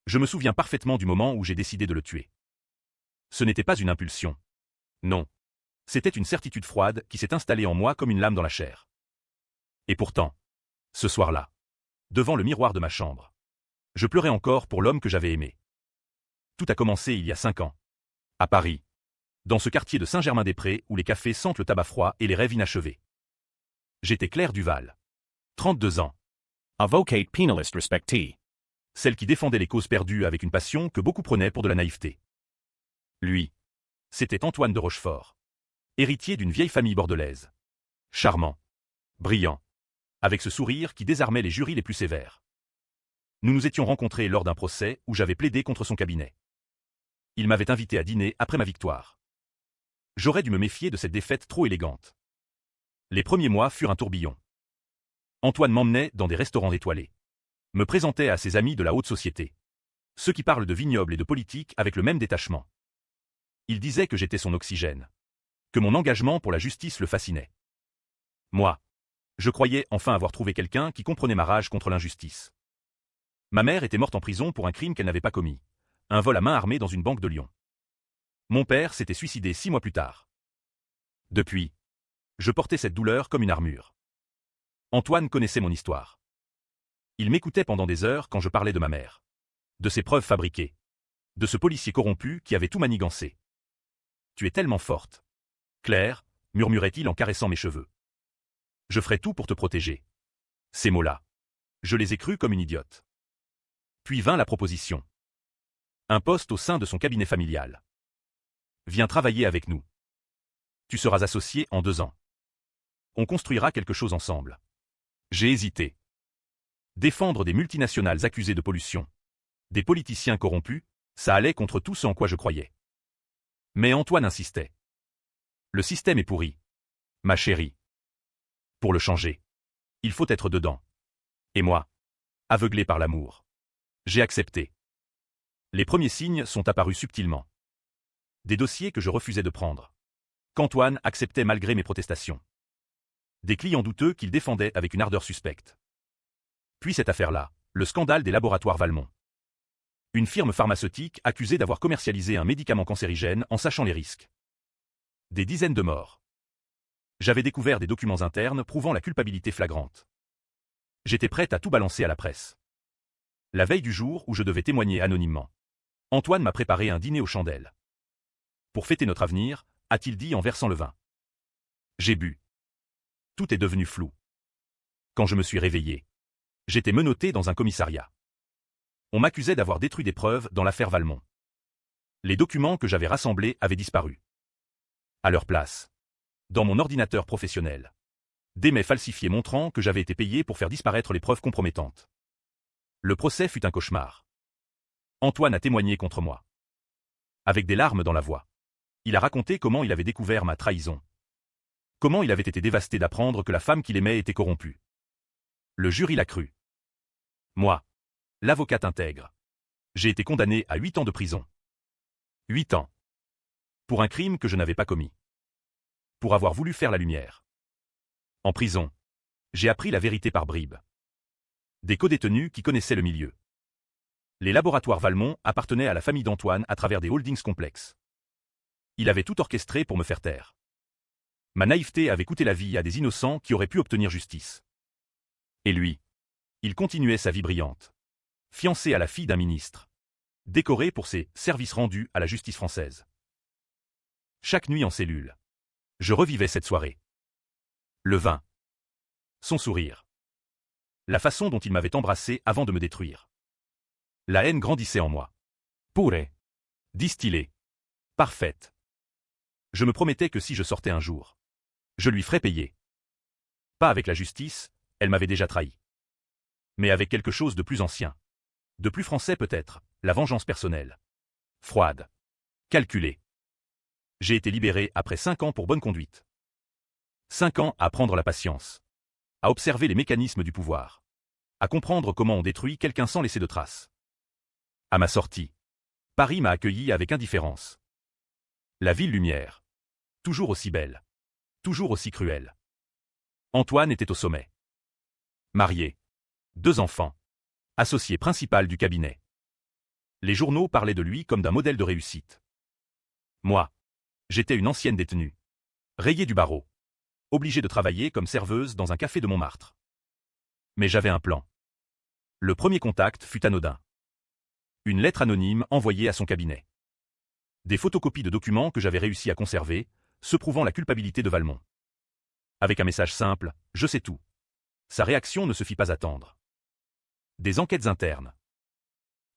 Je me souviens parfaitement du moment où j'ai décidé de le tuer. Ce n'était pas une impulsion. Non. C'était une certitude froide qui s'est installée en moi comme une lame dans la chair. Et pourtant, ce soir-là, devant le miroir de ma chambre, je pleurais encore pour l'homme que j'avais aimé. Tout a commencé il y a 5 ans. À Paris. Dans ce quartier de Saint-Germain-des-Prés où les cafés sentent le tabac froid et les rêves inachevés. J'étais Claire Duval. 32 ans. Avocate penalist respectee. Celle qui défendait les causes perdues avec une passion que beaucoup prenaient pour de la naïveté. Lui, c'était Antoine de Rochefort. Héritier d'une vieille famille bordelaise. Charmant. Brillant. Avec ce sourire qui désarmait les jurys les plus sévères. Nous nous étions rencontrés lors d'un procès où j'avais plaidé contre son cabinet. Il m'avait invité à dîner après ma victoire. J'aurais dû me méfier de cette défaite trop élégante. Les premiers mois furent un tourbillon. Antoine m'emmenait dans des restaurants étoilés. Me présentait à ses amis de la haute société. Ceux qui parlent de vignoble et de politique avec le même détachement. Il disait que j'étais son oxygène. Que mon engagement pour la justice le fascinait. Moi, je croyais enfin avoir trouvé quelqu'un qui comprenait ma rage contre l'injustice. Ma mère était morte en prison pour un crime qu'elle n'avait pas commis. Un vol à main armée dans une banque de Lyon. Mon père s'était suicidé 6 mois plus tard. Depuis, je portais cette douleur comme une armure. Antoine connaissait mon histoire. Il m'écoutait pendant des heures quand je parlais de ma mère. De ses preuves fabriquées. De ce policier corrompu qui avait tout manigancé. Tu es tellement forte. Claire, murmurait-il en caressant mes cheveux. Je ferai tout pour te protéger. Ces mots-là. Je les ai crus comme une idiote. Puis vint la proposition. Un poste au sein de son cabinet familial. Viens travailler avec nous. Tu seras associé en 2 ans. On construira quelque chose ensemble. J'ai hésité. Défendre des multinationales accusées de pollution. Des politiciens corrompus, ça allait contre tout ce en quoi je croyais. Mais Antoine insistait. Le système est pourri. Ma chérie. Pour le changer, il faut être dedans. Et moi, aveuglé par l'amour, j'ai accepté. Les premiers signes sont apparus subtilement. Des dossiers que je refusais de prendre. Qu'Antoine acceptait malgré mes protestations. Des clients douteux qu'il défendait avec une ardeur suspecte. Puis cette affaire-là, le scandale des laboratoires Valmont. Une firme pharmaceutique accusée d'avoir commercialisé un médicament cancérigène en sachant les risques. Des dizaines de morts. J'avais découvert des documents internes prouvant la culpabilité flagrante. J'étais prête à tout balancer à la presse. La veille du jour où je devais témoigner anonymement, Antoine m'a préparé un dîner aux chandelles. Pour fêter notre avenir, a-t-il dit en versant le vin. J'ai bu. Tout est devenu flou. Quand je me suis réveillé, j'étais menotté dans un commissariat. On m'accusait d'avoir détruit des preuves dans l'affaire Valmont. Les documents que j'avais rassemblés avaient disparu. À leur place, dans mon ordinateur professionnel, des mails falsifiés montrant que j'avais été payé pour faire disparaître les preuves compromettantes. Le procès fut un cauchemar. Antoine a témoigné contre moi. Avec des larmes dans la voix. Il a raconté comment il avait découvert ma trahison. Comment il avait été dévasté d'apprendre que la femme qu'il aimait était corrompue. Le jury l'a cru. Moi, l'avocate intègre, j'ai été condamné à 8 ans de prison. 8 ans. Pour un crime que je n'avais pas commis. Pour avoir voulu faire la lumière. En prison, j'ai appris la vérité par bribes. Des codétenus qui connaissaient le milieu. Les laboratoires Valmont appartenaient à la famille d'Antoine à travers des holdings complexes. Il avait tout orchestré pour me faire taire. Ma naïveté avait coûté la vie à des innocents qui auraient pu obtenir justice. Et lui, il continuait sa vie brillante. Fiancé à la fille d'un ministre. Décoré pour ses services rendus à la justice française. Chaque nuit en cellule, je revivais cette soirée. Le vin. Son sourire. La façon dont il m'avait embrassé avant de me détruire. La haine grandissait en moi. Pure. Distillée. Parfaite. Je me promettais que si je sortais un jour, je lui ferais payer. Pas avec la justice, elle m'avait déjà trahi. Mais avec quelque chose de plus ancien. De plus français peut-être, la vengeance personnelle. Froide. Calculée. J'ai été libéré après 5 ans pour bonne conduite. 5 ans à prendre la patience. À observer les mécanismes du pouvoir. À comprendre comment on détruit quelqu'un sans laisser de traces. À ma sortie, Paris m'a accueilli avec indifférence. La ville lumière. Toujours aussi belle. Toujours aussi cruelle. Antoine était au sommet. Marié. 2 enfants. Associé principal du cabinet. Les journaux parlaient de lui comme d'un modèle de réussite. Moi, j'étais une ancienne détenue. Rayée du barreau. Obligée de travailler comme serveuse dans un café de Montmartre. Mais j'avais un plan. Le premier contact fut anodin. Une lettre anonyme envoyée à son cabinet. Des photocopies de documents que j'avais réussi à conserver, se prouvant la culpabilité de Valmont. Avec un message simple, je sais tout. Sa réaction ne se fit pas attendre. Des enquêtes internes.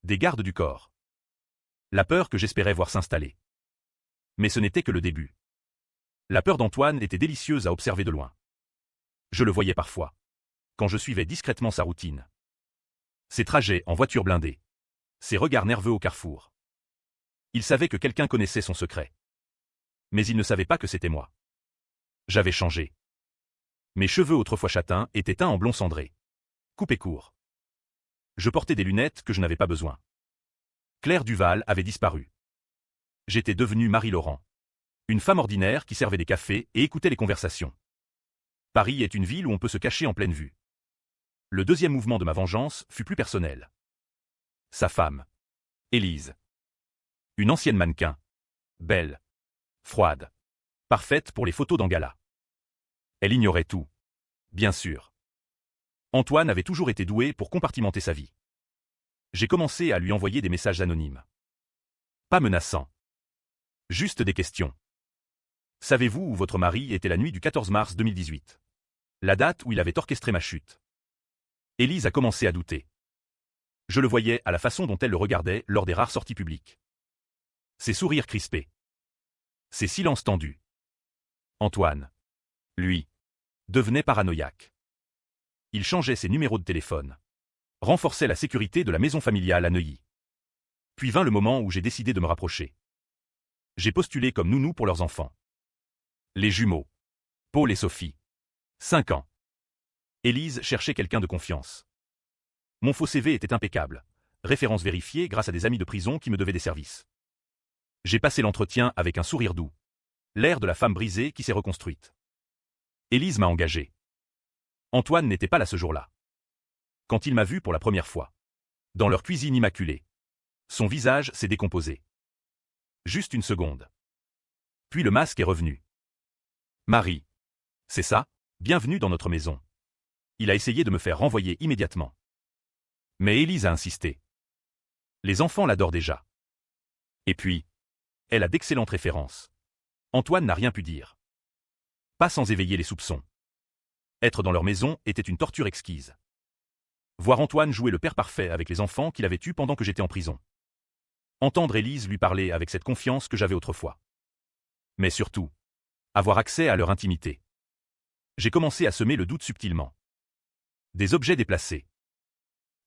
Des gardes du corps. La peur que j'espérais voir s'installer. Mais ce n'était que le début. La peur d'Antoine était délicieuse à observer de loin. Je le voyais parfois. Quand je suivais discrètement sa routine. Ses trajets en voiture blindée. Ses regards nerveux au carrefour. Il savait que quelqu'un connaissait son secret. Mais il ne savait pas que c'était moi. J'avais changé. Mes cheveux autrefois châtains étaient teints en blond cendré. Coupés courts. Je portais des lunettes que je n'avais pas besoin. Claire Duval avait disparu. J'étais devenue Marie-Laurent. Une femme ordinaire qui servait des cafés et écoutait les conversations. Paris est une ville où on peut se cacher en pleine vue. Le deuxième mouvement de ma vengeance fut plus personnel. Sa femme. Élise. Une ancienne mannequin. Belle. Froide. Parfaite pour les photos d'Angala. Elle ignorait tout. Bien sûr. Antoine avait toujours été doué pour compartimenter sa vie. J'ai commencé à lui envoyer des messages anonymes. Pas menaçants. Juste des questions. Savez-vous où votre mari était la nuit du 14 mars 2018 ? La date où il avait orchestré ma chute. Élise a commencé à douter. Je le voyais à la façon dont elle le regardait lors des rares sorties publiques. Ses sourires crispés. Ses silences tendus. Antoine, lui, devenait paranoïaque. Il changeait ses numéros de téléphone. Renforçait la sécurité de la maison familiale à Neuilly. Puis vint le moment où j'ai décidé de me rapprocher. J'ai postulé comme nounou pour leurs enfants. Les jumeaux. Paul et Sophie. 5 ans. Élise cherchait quelqu'un de confiance. Mon faux CV était impeccable. Référence vérifiée grâce à des amis de prison qui me devaient des services. J'ai passé l'entretien avec un sourire doux. L'air de la femme brisée qui s'est reconstruite. Élise m'a engagé. Antoine n'était pas là ce jour-là. Quand il m'a vu pour la première fois. Dans leur cuisine immaculée. Son visage s'est décomposé. Juste une seconde. Puis le masque est revenu. Marie. C'est ça, bienvenue dans notre maison. Il a essayé de me faire renvoyer immédiatement. Mais Élise a insisté. Les enfants l'adorent déjà. Et puis, elle a d'excellentes références. Antoine n'a rien pu dire. Pas sans éveiller les soupçons. Être dans leur maison était une torture exquise. Voir Antoine jouer le père parfait avec les enfants qu'il avait eus pendant que j'étais en prison. Entendre Élise lui parler avec cette confiance que j'avais autrefois. Mais surtout, avoir accès à leur intimité. J'ai commencé à semer le doute subtilement. Des objets déplacés.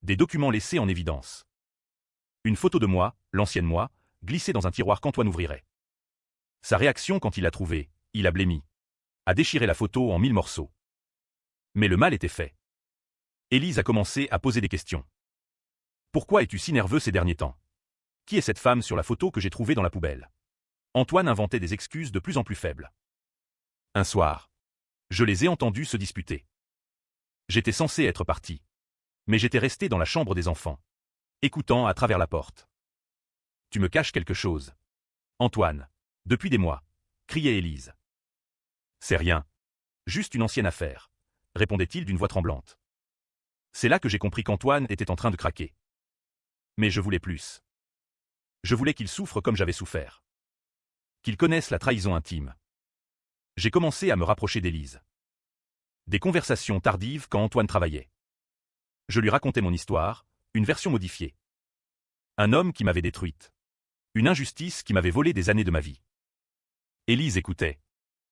Des documents laissés en évidence. Une photo de moi, l'ancienne moi, glissée dans un tiroir qu'Antoine ouvrirait. Sa réaction quand il l'a trouvée, il a blêmi. A déchiré la photo en 1000 morceaux. Mais le mal était fait. Élise a commencé à poser des questions. Pourquoi es-tu si nerveux ces derniers temps ? Qui est cette femme sur la photo que j'ai trouvée dans la poubelle ? Antoine inventait des excuses de plus en plus faibles. Un soir, je les ai entendus se disputer. J'étais censé être parti. Mais j'étais resté dans la chambre des enfants. Écoutant à travers la porte. Tu me caches quelque chose. Antoine. Depuis des mois. Criait Élise. C'est rien. Juste une ancienne affaire. Répondait-il d'une voix tremblante. C'est là que j'ai compris qu'Antoine était en train de craquer. Mais je voulais plus. Je voulais qu'il souffre comme j'avais souffert. Qu'il connaisse la trahison intime. J'ai commencé à me rapprocher d'Élise. Des conversations tardives quand Antoine travaillait. Je lui racontais mon histoire, une version modifiée. Un homme qui m'avait détruite. Une injustice qui m'avait volé des années de ma vie. Élise écoutait.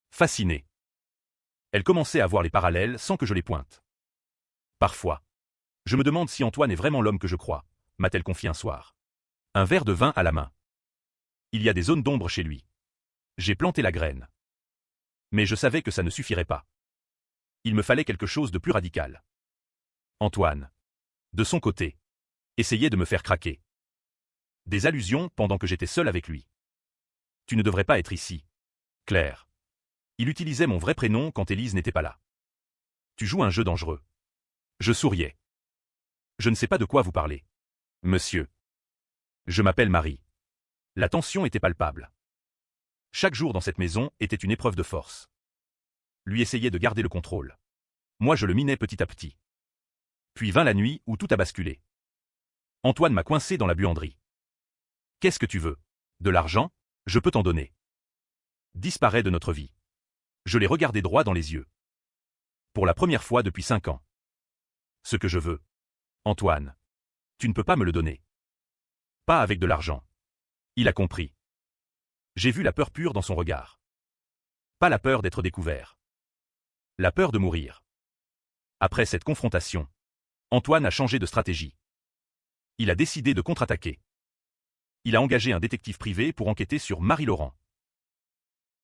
Fascinée. Elle commençait à voir les parallèles sans que je les pointe. Parfois. Je me demande si Antoine est vraiment l'homme que je crois, m'a-t-elle confié un soir. Un verre de vin à la main. Il y a des zones d'ombre chez lui. J'ai planté la graine. Mais je savais que ça ne suffirait pas. Il me fallait quelque chose de plus radical. Antoine, de son côté, essayait de me faire craquer. Des allusions pendant que j'étais seul avec lui. Tu ne devrais pas être ici. Claire. Il utilisait mon vrai prénom quand Élise n'était pas là. Tu joues un jeu dangereux. Je souriais. Je ne sais pas de quoi vous parlez. Monsieur. Je m'appelle Marie. La tension était palpable. Chaque jour dans cette maison était une épreuve de force. Lui essayait de garder le contrôle. Moi je le minais petit à petit. Puis vint la nuit où tout a basculé. Antoine m'a coincé dans la buanderie. Qu'est-ce que tu veux? De l'argent? Je peux t'en donner. Disparaît de notre vie. Je l'ai regardé droit dans les yeux. Pour la première fois depuis 5 ans. Ce que je veux. Antoine. Tu ne peux pas me le donner. Pas avec de l'argent. Il a compris. J'ai vu la peur pure dans son regard. Pas la peur d'être découvert. La peur de mourir. Après cette confrontation, Antoine a changé de stratégie. Il a décidé de contre-attaquer. Il a engagé un détective privé pour enquêter sur Marie-Laurent.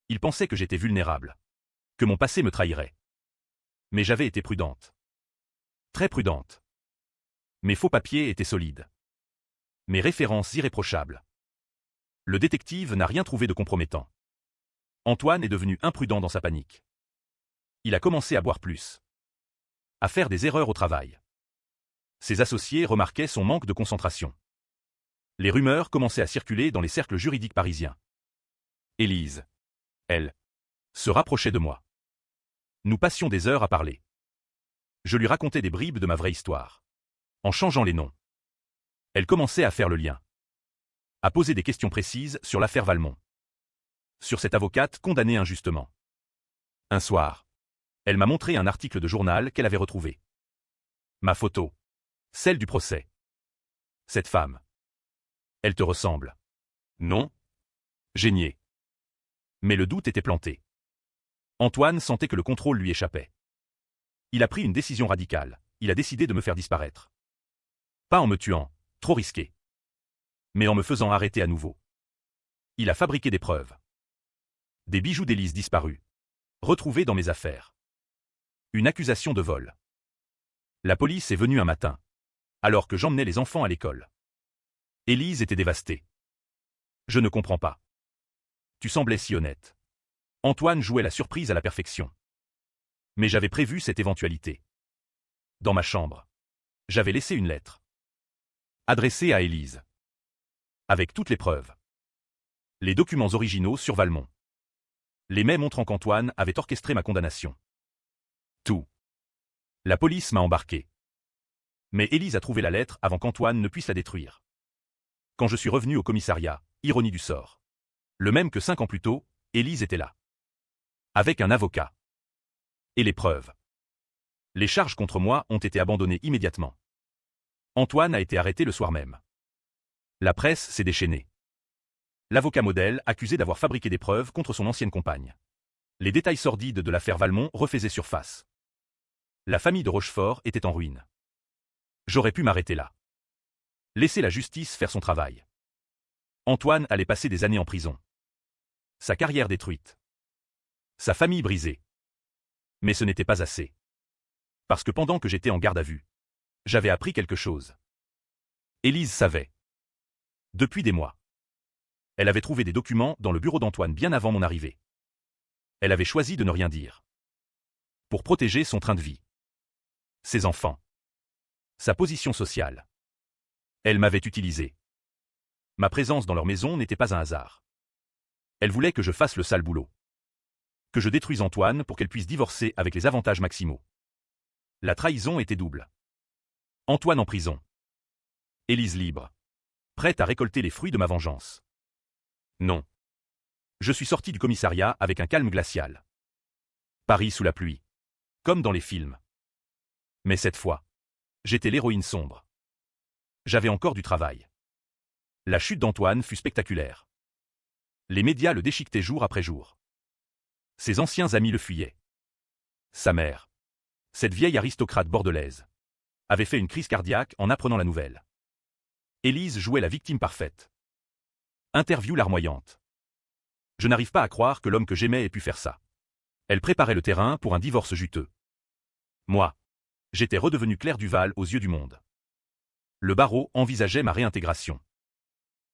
Il pensait que j'étais vulnérable. Que mon passé me trahirait. Mais j'avais été prudente. Très prudente. Mes faux papiers étaient solides. Mes références irréprochables. Le détective n'a rien trouvé de compromettant. Antoine est devenu imprudent dans sa panique. Il a commencé à boire plus. À faire des erreurs au travail. Ses associés remarquaient son manque de concentration. Les rumeurs commençaient à circuler dans les cercles juridiques parisiens. Élise, elle, se rapprochait de moi. Nous passions des heures à parler. Je lui racontais des bribes de ma vraie histoire. En changeant les noms. Elle commençait à faire le lien. À poser des questions précises sur l'affaire Valmont. Sur cette avocate condamnée injustement. Un soir, elle m'a montré un article de journal qu'elle avait retrouvé. Ma photo. Celle du procès. Cette femme. Elle te ressemble. Non? J'ai nié. Mais le doute était planté. Antoine sentait que le contrôle lui échappait. Il a pris une décision radicale. Il a décidé de me faire disparaître. Pas en me tuant, trop risqué. Mais en me faisant arrêter à nouveau. Il a fabriqué des preuves. Des bijoux d'Élise disparus. Retrouvés dans mes affaires. Une accusation de vol. La police est venue un matin. Alors que j'emmenais les enfants à l'école. Élise était dévastée. Je ne comprends pas. Tu semblais si honnête. Antoine jouait la surprise à la perfection. Mais j'avais prévu cette éventualité. Dans ma chambre. J'avais laissé une lettre. Adressée à Élise. Avec toutes les preuves. Les documents originaux sur Valmont. Les mails montrant qu'Antoine avait orchestré ma condamnation. Tout. La police m'a embarqué. Mais Élise a trouvé la lettre avant qu'Antoine ne puisse la détruire. Quand je suis revenu au commissariat, ironie du sort. Le même que 5 ans plus tôt, Élise était là. Avec un avocat. Et les preuves. Les charges contre moi ont été abandonnées immédiatement. Antoine a été arrêté le soir même. La presse s'est déchaînée. L'avocat modèle accusé d'avoir fabriqué des preuves contre son ancienne compagne. Les détails sordides de l'affaire Valmont refaisaient surface. La famille de Rochefort était en ruine. J'aurais pu m'arrêter là. Laisser la justice faire son travail. Antoine allait passer des années en prison. Sa carrière détruite. Sa famille brisée. Mais ce n'était pas assez. Parce que pendant que j'étais en garde à vue, j'avais appris quelque chose. Élise savait. Depuis des mois. Elle avait trouvé des documents dans le bureau d'Antoine bien avant mon arrivée. Elle avait choisi de ne rien dire. Pour protéger son train de vie. Ses enfants. Sa position sociale. Elle m'avait utilisé. Ma présence dans leur maison n'était pas un hasard. Elle voulait que je fasse le sale boulot. Que je détruise Antoine pour qu'elle puisse divorcer avec les avantages maximaux. La trahison était double. Antoine en prison. Élise libre. Prête à récolter les fruits de ma vengeance. Non. Je suis sorti du commissariat avec un calme glacial. Paris sous la pluie. Comme dans les films. Mais cette fois, j'étais l'héroïne sombre. J'avais encore du travail. La chute d'Antoine fut spectaculaire. Les médias le déchiquetaient jour après jour. Ses anciens amis le fuyaient. Sa mère, cette vieille aristocrate bordelaise, avait fait une crise cardiaque en apprenant la nouvelle. Élise jouait la victime parfaite. Interview larmoyante. Je n'arrive pas à croire que l'homme que j'aimais ait pu faire ça. Elle préparait le terrain pour un divorce juteux. Moi, j'étais redevenu Claire Duval aux yeux du monde. Le barreau envisageait ma réintégration.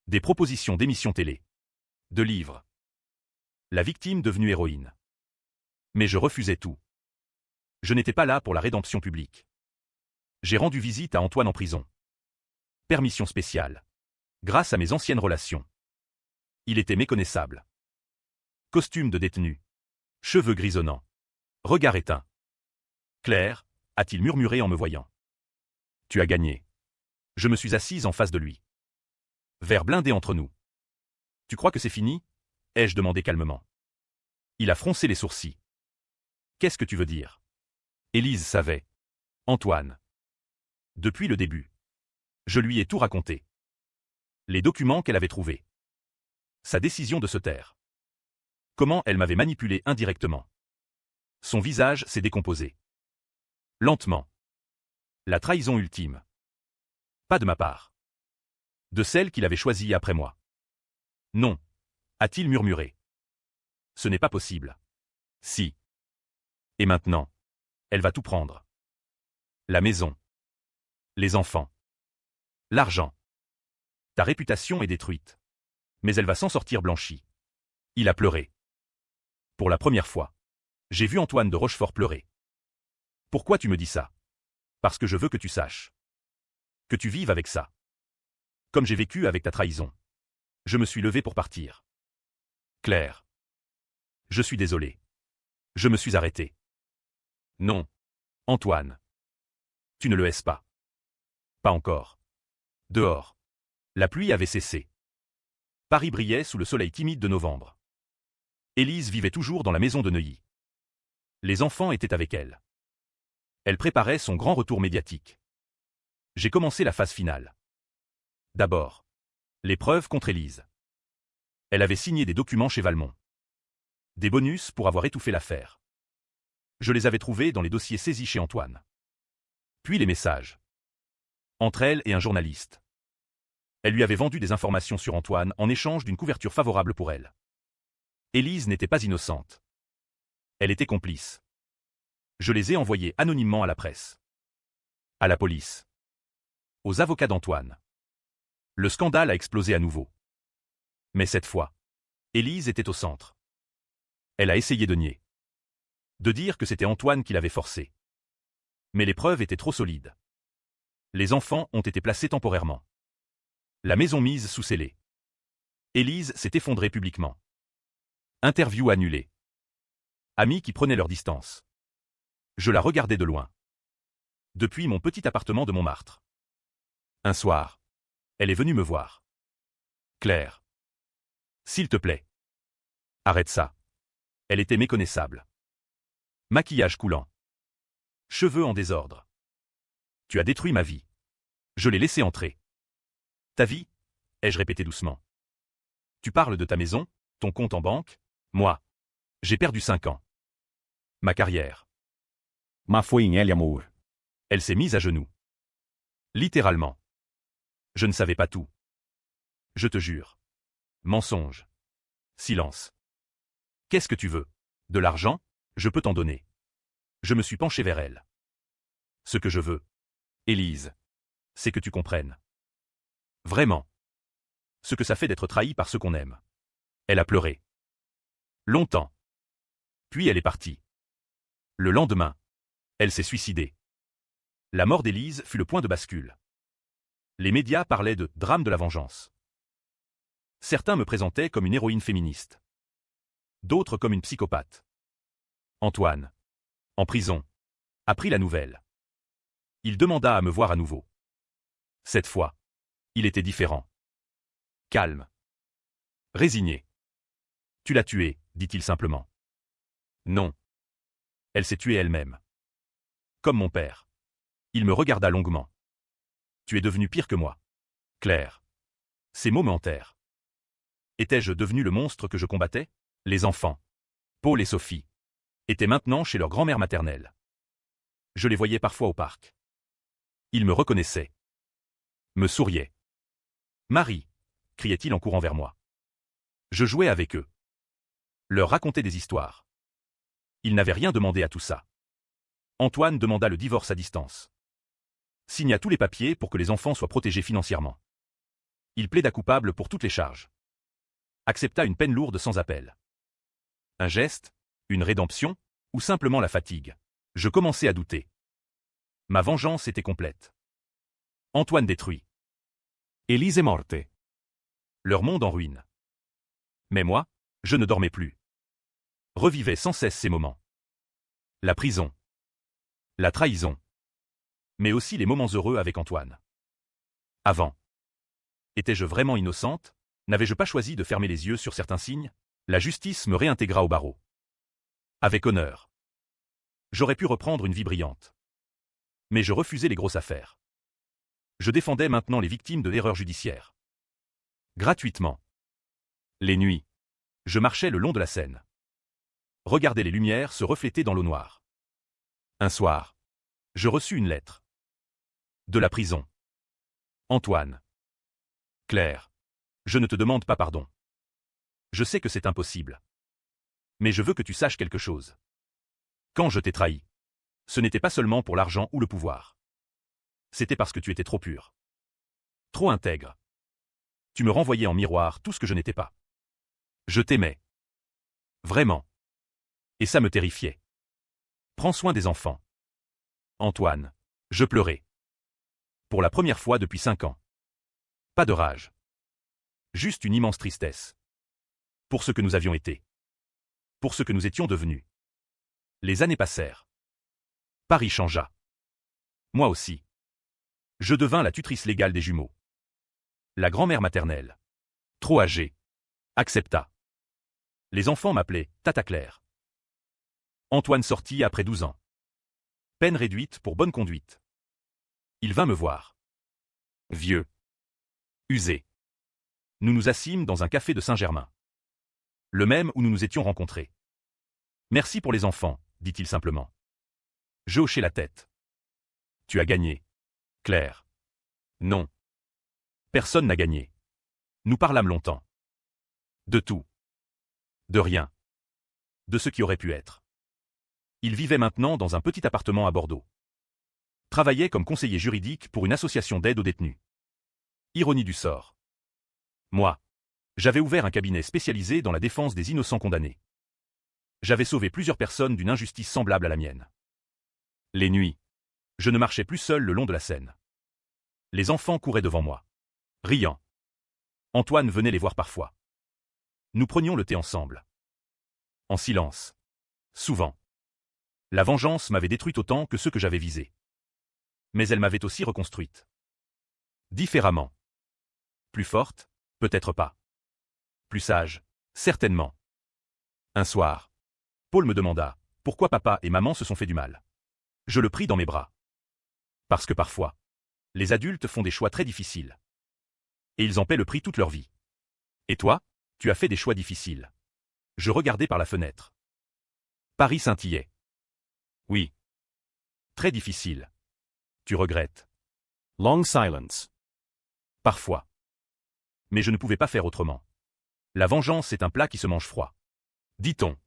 Des propositions d'émissions télé. De livres. La victime devenue héroïne. Mais je refusais tout. Je n'étais pas là pour la rédemption publique. J'ai rendu visite à Antoine en prison. Permission spéciale. Grâce à mes anciennes relations. Il était méconnaissable. Costume de détenu. Cheveux grisonnants. Regard éteint. Claire, a-t-il murmuré en me voyant. Tu as gagné. Je me suis assise en face de lui. Verre blindé entre nous. Tu crois que c'est fini? Ai-je demandé calmement. Il a froncé les sourcils. Qu'est-ce que tu veux dire? Élise savait. Antoine. Depuis le début. Je lui ai tout raconté. Les documents qu'elle avait trouvés. Sa décision de se taire. Comment elle m'avait manipulé indirectement. Son visage s'est décomposé. Lentement. La trahison ultime. Pas de ma part. De celle qu'il avait choisie après moi. Non, a-t-il murmuré. Ce n'est pas possible. Si. Et maintenant, elle va tout prendre. La maison. Les enfants. L'argent. Ta réputation est détruite. Mais elle va s'en sortir blanchie. Il a pleuré. Pour la première fois. J'ai vu Antoine de Rochefort pleurer. Pourquoi tu me dis ça? Parce que je veux que tu saches. Que tu vives avec ça. Comme j'ai vécu avec ta trahison. Je me suis levé pour partir. Claire. Je suis désolé. Je me suis arrêté. Non. Antoine. Tu ne le hais pas. Pas encore. Dehors. La pluie avait cessé. Paris brillait sous le soleil timide de novembre. Élise vivait toujours dans la maison de Neuilly. Les enfants étaient avec elle. Elle préparait son grand retour médiatique. J'ai commencé la phase finale. D'abord. L'épreuve contre Élise. Elle avait signé des documents chez Valmont. Des bonus pour avoir étouffé l'affaire. Je les avais trouvés dans les dossiers saisis chez Antoine. Puis les messages. Entre elle et un journaliste. Elle lui avait vendu des informations sur Antoine en échange d'une couverture favorable pour elle. Élise n'était pas innocente. Elle était complice. Je les ai envoyés anonymement à la presse. À la police. Aux avocats d'Antoine. Le scandale a explosé à nouveau. Mais cette fois, Élise était au centre. Elle a essayé de nier. De dire que c'était Antoine qui l'avait forcé. Mais les preuves étaient trop solides. Les enfants ont été placés temporairement. La maison mise sous scellé. Élise s'est effondrée publiquement. Interview annulée. Amis qui prenaient leur distance. Je la regardais de loin. Depuis mon petit appartement de Montmartre. Un soir. Elle est venue me voir. Claire. S'il te plaît. Arrête ça. Elle était méconnaissable. Maquillage coulant. Cheveux en désordre. Tu as détruit ma vie. Je l'ai laissé entrer. Ta vie? Ai-je répété doucement. Tu parles de ta maison, ton compte en banque? Moi. J'ai perdu 5 ans. Ma carrière. Ma foi em ele, amor. Elle s'est mise à genoux. Littéralement. Je ne savais pas tout. Je te jure. Mensonge. Silence. Qu'est-ce que tu veux? De l'argent? Je peux t'en donner. Je me suis penché vers elle. Ce que je veux, Élise, c'est que tu comprennes. Vraiment. Ce que ça fait d'être trahi par ceux qu'on aime. Elle a pleuré. Longtemps. Puis elle est partie. Le lendemain, elle s'est suicidée. La mort d'Élise fut le point de bascule. Les médias parlaient de drame de la vengeance. Certains me présentaient comme une héroïne féministe. D'autres comme une psychopathe. Antoine, en prison, apprit la nouvelle. Il demanda à me voir à nouveau. Cette fois, il était différent. Calme. Résigné. Tu l'as tuée, dit-il simplement. Non. Elle s'est tuée elle-même. Comme mon père. Il me regarda longuement. Tu es devenue pire que moi. Claire. Ces mots me hantèrent. Étais-je devenu le monstre que je combattais? Les enfants, Paul et Sophie, étaient maintenant chez leur grand-mère maternelle. Je les voyais parfois au parc. Ils me reconnaissaient. Me souriaient. Marie, criait-il en courant vers moi. Je jouais avec eux. Leur racontais des histoires. Ils n'avaient rien demandé à tout ça. Antoine demanda le divorce à distance. Signa tous les papiers pour que les enfants soient protégés financièrement. Il plaida coupable pour toutes les charges. Accepta une peine lourde sans appel. Un geste, une rédemption, ou simplement la fatigue. Je commençais à douter. Ma vengeance était complète. Antoine détruit. Elise è morte. Leur monde en ruine. Mais moi, je ne dormais plus. Revivais sans cesse ces moments. La prison. La trahison. Mais aussi les moments heureux avec Antoine. Avant. Étais-je vraiment innocente? N'avais-je pas choisi de fermer les yeux sur certains signes? La justice me réintégra au barreau. Avec honneur. J'aurais pu reprendre une vie brillante. Mais je refusais les grosses affaires. Je défendais maintenant les victimes de l'erreur judiciaire. Gratuitement. Les nuits. Je marchais le long de la Seine. Regardais les lumières se refléter dans l'eau noire. Un soir. Je reçus une lettre. De la prison. Antoine. Claire. Je ne te demande pas pardon. Je sais que c'est impossible. Mais je veux que tu saches quelque chose. Quand je t'ai trahi, ce n'était pas seulement pour l'argent ou le pouvoir. C'était parce que tu étais trop pur. Trop intègre. Tu me renvoyais en miroir tout ce que je n'étais pas. Je t'aimais. Vraiment. Et ça me terrifiait. Prends soin des enfants. Antoine. Je pleurais. Pour la première fois depuis 5 ans. Pas de rage. Juste une immense tristesse. Pour ce que nous avions été. Pour ce que nous étions devenus. Les années passèrent. Paris changea. Moi aussi. Je devins la tutrice légale des jumeaux. La grand-mère maternelle. Trop âgée. Accepta. Les enfants m'appelaient Tata Claire. Antoine sortit après 12 ans. Peine réduite pour bonne conduite. Il vint me voir. Vieux. Usé. Nous nous assîmes dans un café de Saint-Germain. Le même où nous nous étions rencontrés. Merci pour les enfants, dit-il simplement. Je hochai la tête. Tu as gagné. Claire. Non. Personne n'a gagné. Nous parlâmes longtemps. De tout. De rien. De ce qui aurait pu être. Il vivait maintenant dans un petit appartement à Bordeaux. Travaillait comme conseiller juridique pour une association d'aide aux détenus. Ironie du sort. Moi. J'avais ouvert un cabinet spécialisé dans la défense des innocents condamnés. J'avais sauvé plusieurs personnes d'une injustice semblable à la mienne. Les nuits. Je ne marchais plus seul le long de la Seine. Les enfants couraient devant moi. Riant. Antoine venait les voir parfois. Nous prenions le thé ensemble. En silence. Souvent. La vengeance m'avait détruite autant que ceux que j'avais visés. Mais elle m'avait aussi reconstruite. Différemment. Plus forte, peut-être pas. Plus sage, certainement. Un soir, Paul me demanda pourquoi papa et maman se sont fait du mal. Je le pris dans mes bras. Parce que parfois, les adultes font des choix très difficiles. Et ils en paient le prix toute leur vie. Et toi, tu as fait des choix difficiles. Je regardais par la fenêtre. Paris scintillait. Oui. Très difficile. Tu regrettes. Long silence. Parfois. Mais je ne pouvais pas faire autrement. La vengeance est un plat qui se mange froid. Dit-on.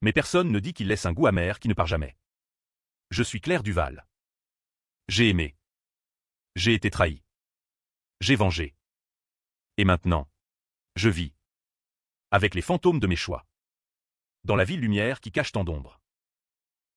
Mais personne ne dit qu'il laisse un goût amer qui ne part jamais. Je suis Claire Duval. J'ai aimé. J'ai été trahi. J'ai vengé. Et maintenant, je vis. Avec les fantômes de mes choix. Dans la ville lumière qui cache tant d'ombre.